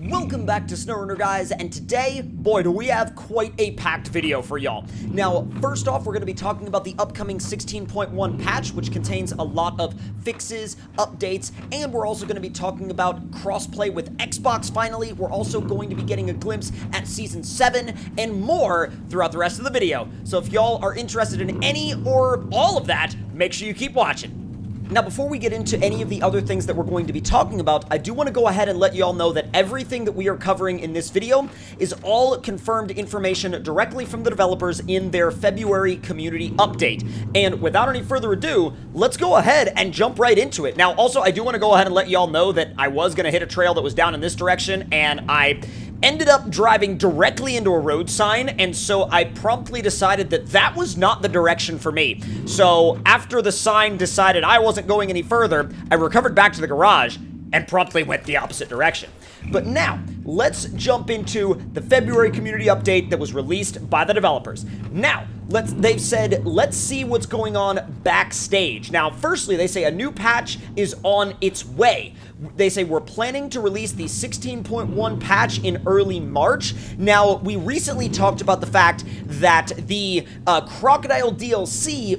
Welcome back to SnowRunner, guys, and today, boy, do we have quite a packed video for y'all. Now, first off, we're going to be talking about the upcoming 16.1 patch, which contains a lot of fixes, updates, and we're also going to be talking about crossplay with Xbox finally. We're also going to be getting a glimpse at Season 7 and more throughout the rest of the video. So if y'all are interested in any or all of that, make sure you keep watching. Now, before we get into any of the other things that we're going to be talking about, I do want to go ahead and let you all know that everything that we are covering in this video is all confirmed information directly from the developers in their February community update. And without any further ado, let's go ahead and jump right into it. Now, also, I do want to go ahead and let you all know that I was going to hit a trail that was down in this direction, and I ended up driving directly into a road sign, and so I promptly decided that that was not the direction for me. So after the sign decided I wasn't going any further, I recovered back to the garage and promptly went the opposite direction. But now, let's jump into the February community update that was released by the developers. Now, they've said, let's see what's going on backstage. Now, firstly, they say a new patch is on its way. They say we're planning to release the 16.1 patch in early March. Now, we recently talked about the fact that the Crocodile DLC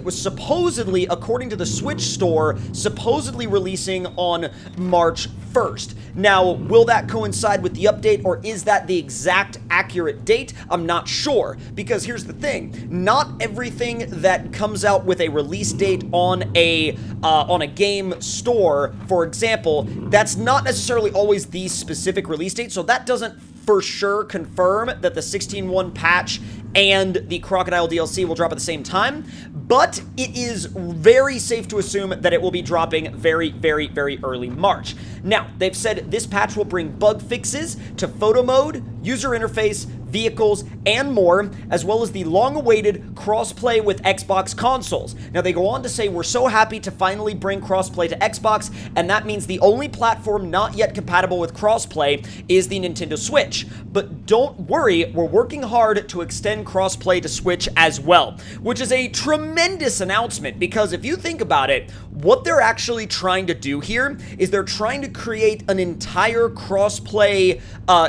was supposedly, according to the Switch store, supposedly releasing on March 1st. Now, will that coincide with the update, or is that the exact accurate date? I'm not sure, because here's the thing. Not everything that comes out with a release date on a game store, for example, that's not necessarily always the specific release date, so that doesn't for sure confirm that the 16.1 patch and the Crocodile DLC will drop at the same time, but it is very safe to assume that it will be dropping very, very, very early March. Now, they've said this patch will bring bug fixes to photo mode, user interface, vehicles, and more, as well as the long-awaited crossplay with Xbox consoles. Now, they go on to say, we're so happy to finally bring crossplay to Xbox, and that means the only platform not yet compatible with crossplay is the Nintendo Switch. But don't worry, we're working hard to extend crossplay to Switch as well, which is a tremendous announcement, because if you think about it, what they're actually trying to do here is they're trying to create an entire crossplay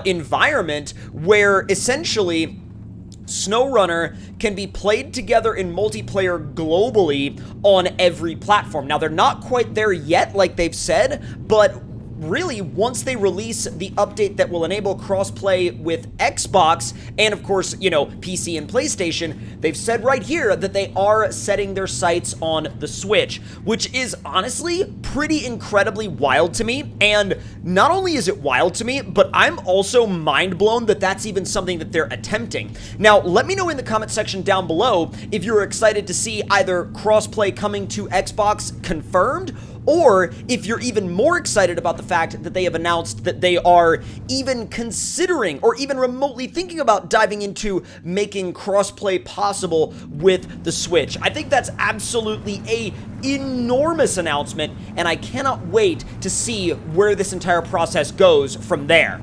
environment where essentially SnowRunner can be played together in multiplayer globally on every platform. Now, they're not quite there yet, like they've said, but really, once they release the update that will enable crossplay with Xbox and, of course, you know, PC and PlayStation, they've said right here that they are setting their sights on the Switch, which is honestly pretty incredibly wild to me. And not only is it wild to me, but I'm also mind blown that that's even something that they're attempting. Now, let me know in the comment section down below if you're excited to see either crossplay coming to Xbox confirmed, or if you're even more excited about the fact that they have announced that they are even considering or even remotely thinking about diving into making crossplay possible with the Switch. I think that's absolutely a enormous announcement, and I cannot wait to see where this entire process goes from there.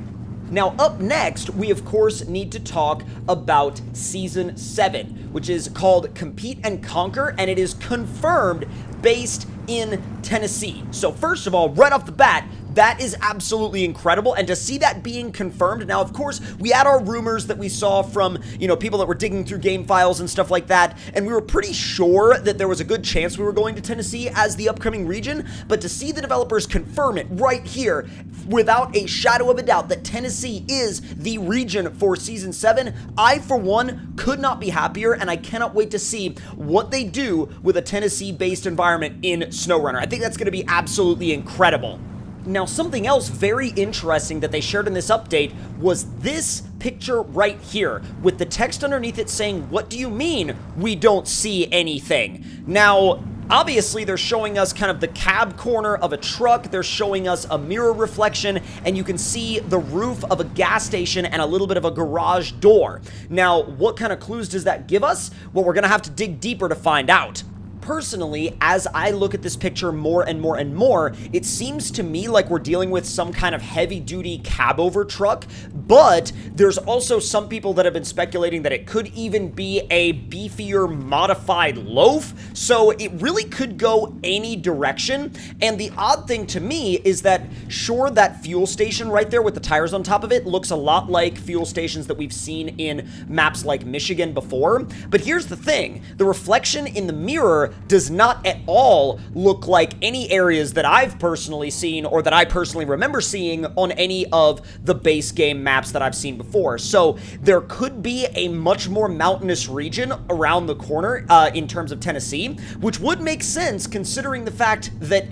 Now, up next, we of course need to talk about Season 7, which is called Compete and Conquer, and it is confirmed based in Tennessee. So first of all, right off the bat, that is absolutely incredible, and to see that being confirmed. Now, of course, we had our rumors that we saw from, you know, people that were digging through game files and stuff like that, and we were pretty sure that there was a good chance we were going to Tennessee as the upcoming region, but to see the developers confirm it right here, without a shadow of a doubt, that Tennessee is the region for Season 7, I, for one, could not be happier, and I cannot wait to see what they do with a Tennessee-based environment in SnowRunner. I think that's going to be absolutely incredible. Now, something else very interesting that they shared in this update was this picture right here, with the text underneath it saying, "What do you mean we don't see anything?" Now, obviously, they're showing us kind of the cab corner of a truck, they're showing us a mirror reflection, and you can see the roof of a gas station and a little bit of a garage door. Now, what kind of clues does that give us? Well, we're gonna have to dig deeper to find out. personally, as I look at this picture more and more and more, it seems to me like we're dealing with some kind of heavy-duty cab-over truck, but there's also some people that have been speculating that it could even be a beefier modified loaf, so it really could go any direction. And the odd thing to me is that, sure, that fuel station right there with the tires on top of it looks a lot like fuel stations that we've seen in maps like Michigan before, but here's the thing, the reflection in the mirror does not at all look like any areas that I've personally seen or that I personally remember seeing on any of the base game maps that I've seen before. So there could be a much more mountainous region around the corner in terms of Tennessee, which would make sense considering the fact that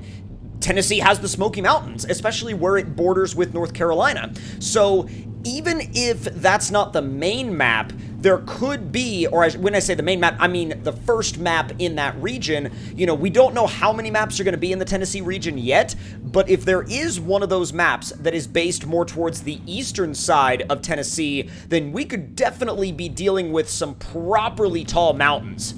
Tennessee has the Smoky Mountains, especially where it borders with North Carolina. So even if that's not the main map, there could be, or when I say the main map, I mean the first map in that region. You know, we don't know how many maps are going to be in the Tennessee region yet, but if there is one of those maps that is based more towards the eastern side of Tennessee, then we could definitely be dealing with some properly tall mountains.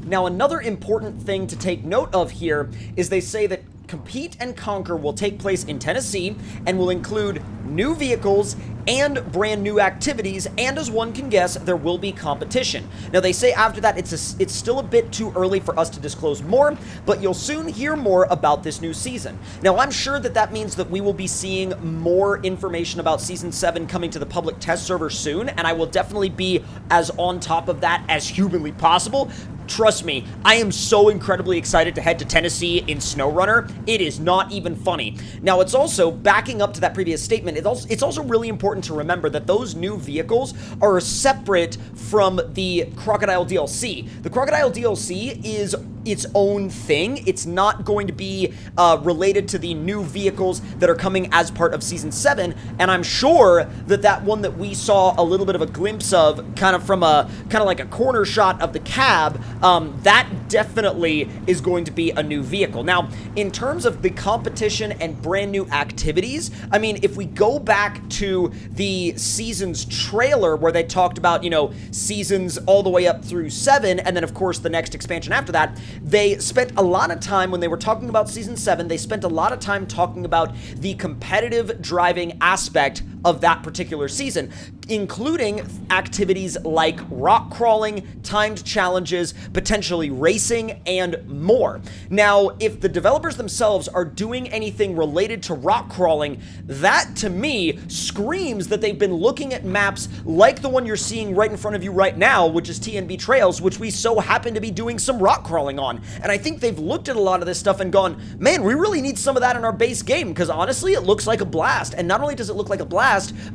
Now, another important thing to take note of here is they say that Compete and Conquer will take place in Tennessee and will include new vehicles and brand new activities, and as one can guess, there will be competition. Now, they say after that it's still a bit too early for us to disclose more, but you'll soon hear more about this new season. Now, I'm sure that that means that we will be seeing more information about Season 7 coming to the public test server soon, and I will definitely be as on top of that as humanly possible. Trust me, I am so incredibly excited to head to Tennessee in SnowRunner. It is not even funny. Now, it's also, backing up to that previous statement, it's also really important to remember that those new vehicles are separate from the Crocodile DLC. The Crocodile DLC is its own thing. It's not going to be related to the new vehicles that are coming as part of Season 7, and I'm sure that that one that we saw a little bit of a glimpse of, kind of like a corner shot of the cab, that definitely is going to be a new vehicle. Now, in terms of the competition and brand new activities, I mean, if we go back to the Seasons trailer where they talked about, you know, Seasons all the way up through 7, and then, of course, the next expansion after that, they spent a lot of time, when they were talking about Season 7, they spent a lot of time talking about the competitive driving aspect of that particular season, including activities like rock crawling, timed challenges, potentially racing, and more. Now, if the developers themselves are doing anything related to rock crawling, that to me screams that they've been looking at maps like the one you're seeing right in front of you right now, which is TNB Trails, which we so happen to be doing some rock crawling on. And I think they've looked at a lot of this stuff and gone, man, we really need some of that in our base game, because honestly, it looks like a blast. And not only does it look like a blast,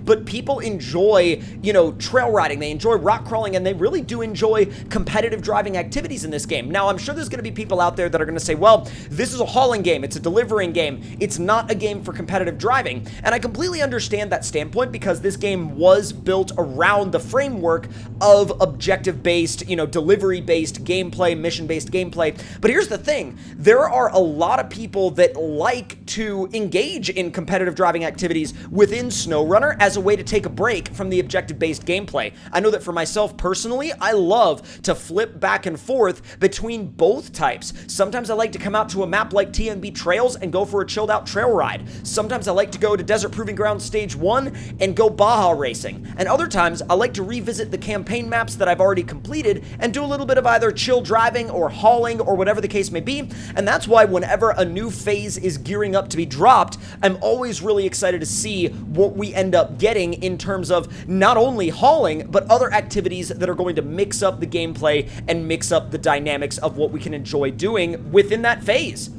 but people enjoy, you know, trail riding, they enjoy rock crawling, and they really do enjoy competitive driving activities in this game. Now, I'm sure there's going to be people out there that are going to say, well, this is a hauling game, it's a delivering game, it's not a game for competitive driving. And I completely understand that standpoint, because this game was built around the framework of objective-based, you know, delivery-based gameplay, mission-based gameplay. But here's the thing, there are a lot of people that like to engage in competitive driving activities within SnowRunner as a way to take a break from the objective-based gameplay. I know that for myself personally, I love to flip back and forth between both types. Sometimes I like to come out to a map like TNB Trails and go for a chilled out trail ride. Sometimes I like to go to Desert Proving Ground Stage 1 and go Baja racing. And other times I like to revisit the campaign maps that I've already completed and do a little bit of either chill driving or hauling or whatever the case may be. And that's why whenever a new phase is gearing up to be dropped, I'm always really excited to see what we end up getting in terms of not only hauling, but other activities that are going to mix up the gameplay and mix up the dynamics of what we can enjoy doing within that phase.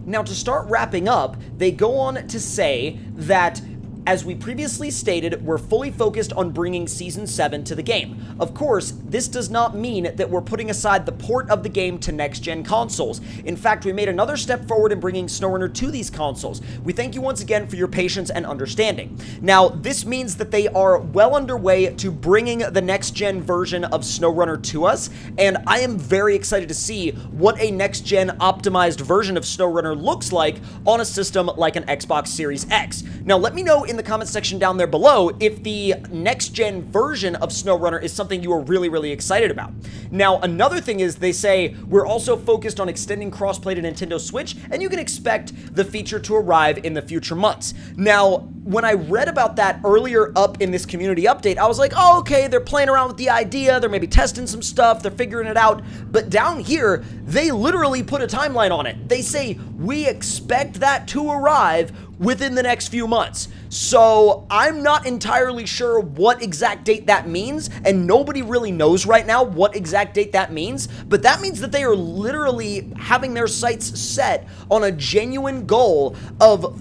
Now, to start wrapping up, they go on to say that, as we previously stated, we're fully focused on bringing Season 7 to the game. Of course, this does not mean that we're putting aside the port of the game to next-gen consoles. In fact, we made another step forward in bringing SnowRunner to these consoles. We thank you once again for your patience and understanding. Now, this means that they are well underway to bringing the next-gen version of SnowRunner to us, and I am very excited to see what a next-gen optimized version of SnowRunner looks like on a system like an Xbox Series X. Now, let me know in the comment section down there below if the next-gen version of SnowRunner is something you are really, really excited about. Now, another thing is they say, we're also focused on extending crossplay to Nintendo Switch, and you can expect the feature to arrive in the future months. Now, when I read about that earlier up in this community update, I was like, oh, okay, they're playing around with the idea, they're maybe testing some stuff, they're figuring it out, but down here, they literally put a timeline on it. They say, we expect that to arrive within the next few months. So I'm not entirely sure what exact date that means, and nobody really knows right now what exact date that means, but that means that they are literally having their sights set on a genuine goal of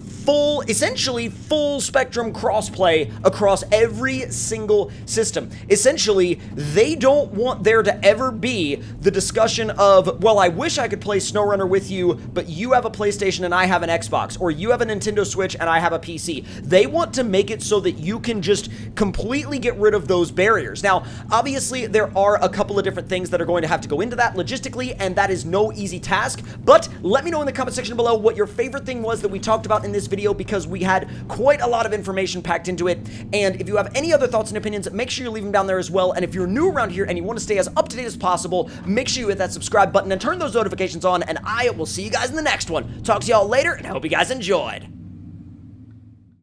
essentially full spectrum crossplay across every single system. Essentially, they don't want there to ever be the discussion of, well, I wish I could play SnowRunner with you, but you have a PlayStation and I have an Xbox, or you have a Nintendo Switch and I have a PC. They want to make it so that you can just completely get rid of those barriers. Now, obviously, there are a couple of different things that are going to have to go into that logistically, and that is no easy task, but let me know in the comment section below what your favorite thing was that we talked about in this video, because we had quite a lot of information packed into it. And if you have any other thoughts and opinions, make sure you leave them down there as well. And if you're new around here and you want to stay as up to date as possible, make sure you hit that subscribe button and turn those notifications on, and I will see you guys in the next one. Talk to y'all later, and I hope you guys enjoyed.